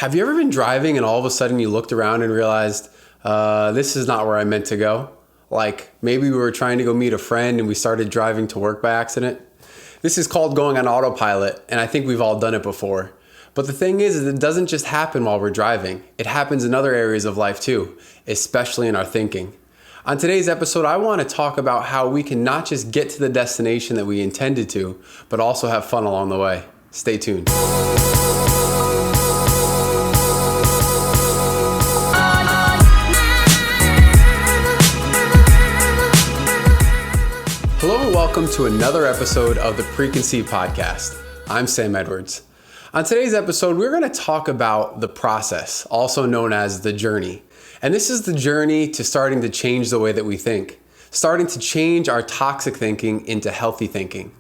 Have you ever been driving and all of a sudden you looked around and realized, this is not where I meant to go? Like maybe we were trying to go meet a friend and we started driving to work by accident. This is called going on autopilot, and I think we've all done it before. But the thing is it doesn't just happen while we're driving. It happens in other areas of life too, especially in our thinking. On today's episode, I want to talk about how we can not just get to the destination that we intended to, but also have fun along the way. Stay tuned. Hello and welcome to another episode of the Preconceived Podcast. I'm Sam Edwards. On today's episode, we're going to talk about the process, also known as the journey. And this is the journey to starting to change the way that we think, starting to change our toxic thinking into healthy thinking.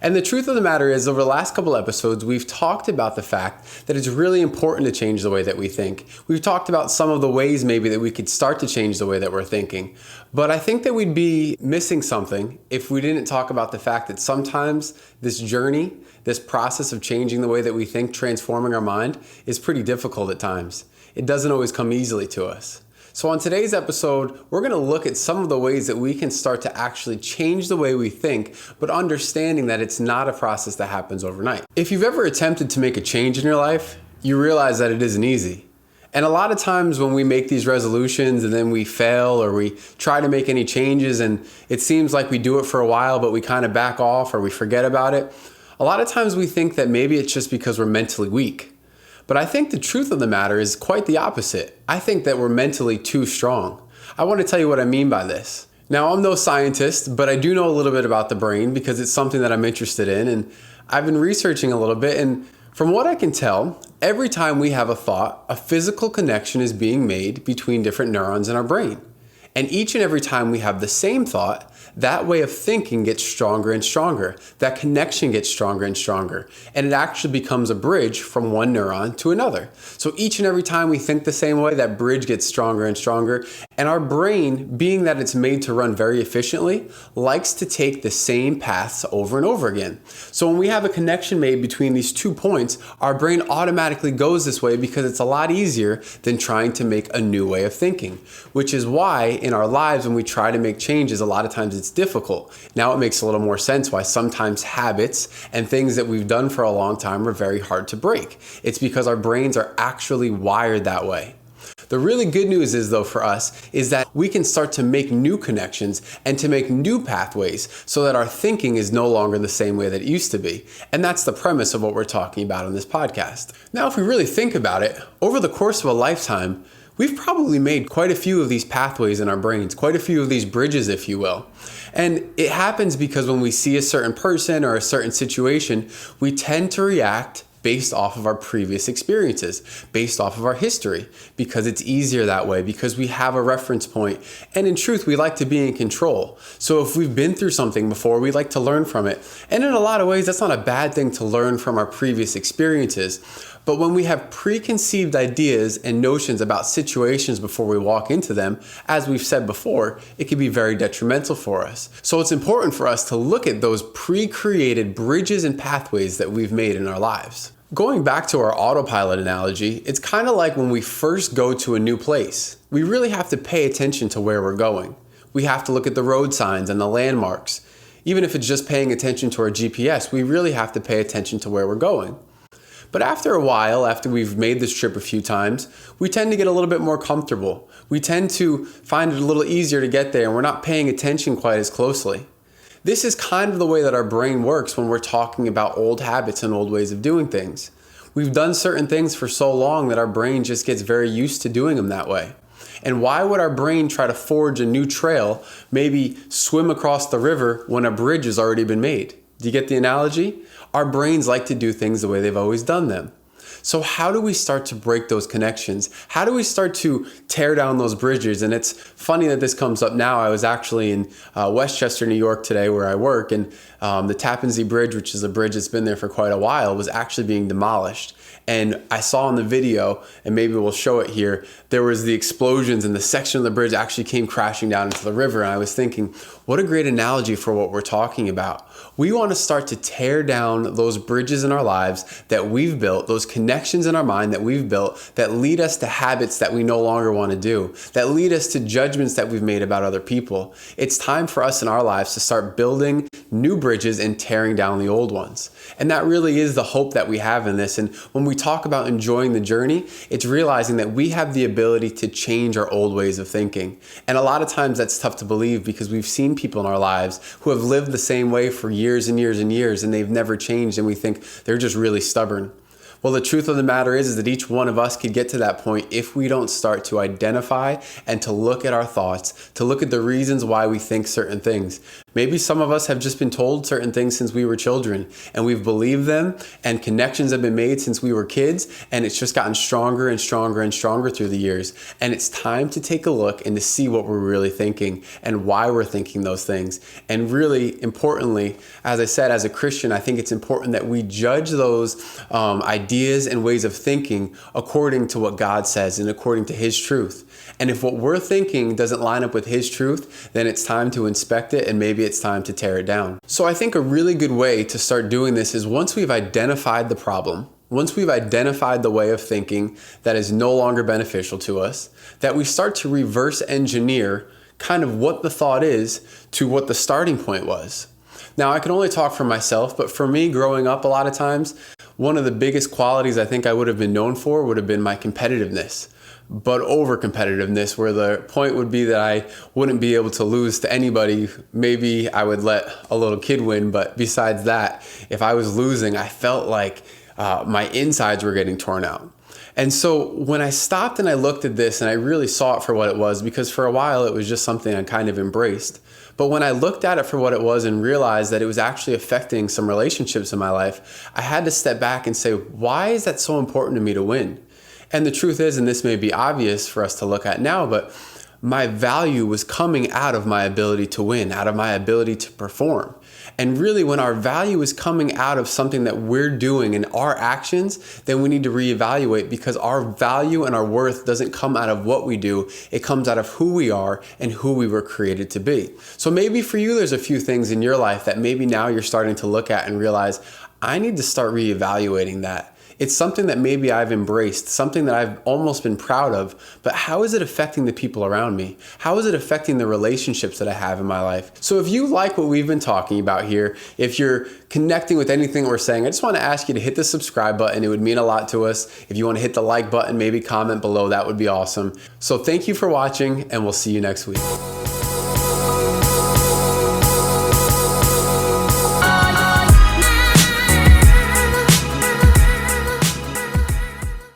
And the truth of the matter is, over the last couple episodes, we've talked about the fact that it's really important to change the way that we think. We've talked about some of the ways maybe that we could start to change the way that we're thinking. But I think that we'd be missing something if we didn't talk about the fact that sometimes this journey, this process of changing the way that we think, transforming our mind, is pretty difficult at times. It doesn't always come easily to us. So on today's episode, we're going to look at some of the ways that we can start to actually change the way we think, but understanding that it's not a process that happens overnight. If you've ever attempted to make a change in your life, you realize that it isn't easy. And a lot of times when we make these resolutions and then we fail or we try to make any changes and it seems like we do it for a while, but we kind of back off or we forget about it, a lot of times we think that maybe it's just because we're mentally weak. But I think the truth of the matter is quite the opposite. I think that we're mentally too strong. I want to tell you what I mean by this. Now, I'm no scientist, but I do know a little bit about the brain because it's something that I'm interested in. And I've been researching a little bit. And from what I can tell, every time we have a thought, a physical connection is being made between different neurons in our brain. And each and every time we have the same thought, that way of thinking gets stronger and stronger. That connection gets stronger and stronger. And it actually becomes a bridge from one neuron to another. So each and every time we think the same way, that bridge gets stronger and stronger. And our brain, being that it's made to run very efficiently, likes to take the same paths over and over again. So when we have a connection made between these 2 points, our brain automatically goes this way because it's a lot easier than trying to make a new way of thinking. Which is why in our lives, when we try to make changes, a lot of times it's difficult. Now it makes a little more sense why sometimes habits and things that we've done for a long time are very hard to break. It's because our brains are actually wired that way. The really good news is, though, for us, is that we can start to make new connections and to make new pathways so that our thinking is no longer the same way that it used to be. And that's the premise of what we're talking about on this podcast. Now, if we really think about it, over the course of a lifetime, we've probably made quite a few of these pathways in our brains, quite a few of these bridges, if you will. And it happens because when we see a certain person or a certain situation, we tend to react based off of our previous experiences, based off of our history, because it's easier that way, because we have a reference point. And in truth, we like to be in control. So if we've been through something before, we like to learn from it. And in a lot of ways, that's not a bad thing to learn from our previous experiences. But when we have preconceived ideas and notions about situations before we walk into them, as we've said before, it can be very detrimental for us. So it's important for us to look at those pre-created bridges and pathways that we've made in our lives. Going back to our autopilot analogy, it's kind of like when we first go to a new place. We really have to pay attention to where we're going. We have to look at the road signs and the landmarks. Even if it's just paying attention to our GPS, we really have to pay attention to where we're going. But after a while, after we've made this trip a few times, we tend to get a little bit more comfortable. We tend to find it a little easier to get there and we're not paying attention quite as closely. This is kind of the way that our brain works when we're talking about old habits and old ways of doing things. We've done certain things for so long that our brain just gets very used to doing them that way. And why would our brain try to forge a new trail, maybe swim across the river when a bridge has already been made? Do you get the analogy? Our brains like to do things the way they've always done them. So how do we start to break those connections? How do we start to tear down those bridges? And it's funny that this comes up now. I was actually in Westchester, New York today where I work, and the Tappan Bridge, which is a bridge that's been there for quite a while, was actually being demolished. And I saw in the video, and maybe we'll show it here, there was the explosions and the section of the bridge actually came crashing down into the river. And I was thinking, what a great analogy for what we're talking about. We want to start to tear down those bridges in our lives that we've built, those connections connections in our mind that we've built that lead us to habits that we no longer want to do, that lead us to judgments that we've made about other people. It's time for us in our lives to start building new bridges and tearing down the old ones. And that really is the hope that we have in this. And when we talk about enjoying the journey, it's realizing that we have the ability to change our old ways of thinking. And a lot of times that's tough to believe because we've seen people in our lives who have lived the same way for years and years and years, and they've never changed, and we think they're just really stubborn. Well, the truth of the matter is that each one of us could get to that point if we don't start to identify and to look at our thoughts, to look at the reasons why we think certain things. Maybe some of us have just been told certain things since we were children, and we've believed them, and connections have been made since we were kids, and it's just gotten stronger and stronger and stronger through the years. And it's time to take a look and to see what we're really thinking and why we're thinking those things. And really importantly, as I said, as a Christian, I think it's important that we judge those ideas and ways of thinking according to what God says and according to His truth. And if what we're thinking doesn't line up with His truth, then it's time to inspect it, and maybe it's time to tear it down. So I think a really good way to start doing this is once we've identified the problem, once we've identified the way of thinking that is no longer beneficial to us, that we start to reverse engineer kind of what the thought is to what the starting point was. Now, I can only talk for myself, but for me, growing up a lot of times, one of the biggest qualities I think I would have been known for would have been my competitiveness, but over competitiveness, where the point would be that I wouldn't be able to lose to anybody. Maybe I would let a little kid win, but besides that, if I was losing, I felt like my insides were getting torn out. And so when I stopped and I looked at this and I really saw it for what it was, because for a while it was just something I kind of embraced. But when I looked at it for what it was and realized that it was actually affecting some relationships in my life, I had to step back and say, why is that so important to me to win? And the truth is, and this may be obvious for us to look at now, but my value was coming out of my ability to win, out of my ability to perform. And really, when our value is coming out of something that we're doing and our actions, then we need to reevaluate, because our value and our worth doesn't come out of what we do. It comes out of who we are and who we were created to be. So maybe for you, there's a few things in your life that maybe now you're starting to look at and realize, I need to start reevaluating that. It's something that maybe I've embraced, something that I've almost been proud of, but how is it affecting the people around me? How is it affecting the relationships that I have in my life? So if you like what we've been talking about here, if you're connecting with anything we're saying, I just want to ask you to hit the subscribe button. It would mean a lot to us. If you want to hit the like button, maybe comment below, that would be awesome. So thank you for watching, and we'll see you next week.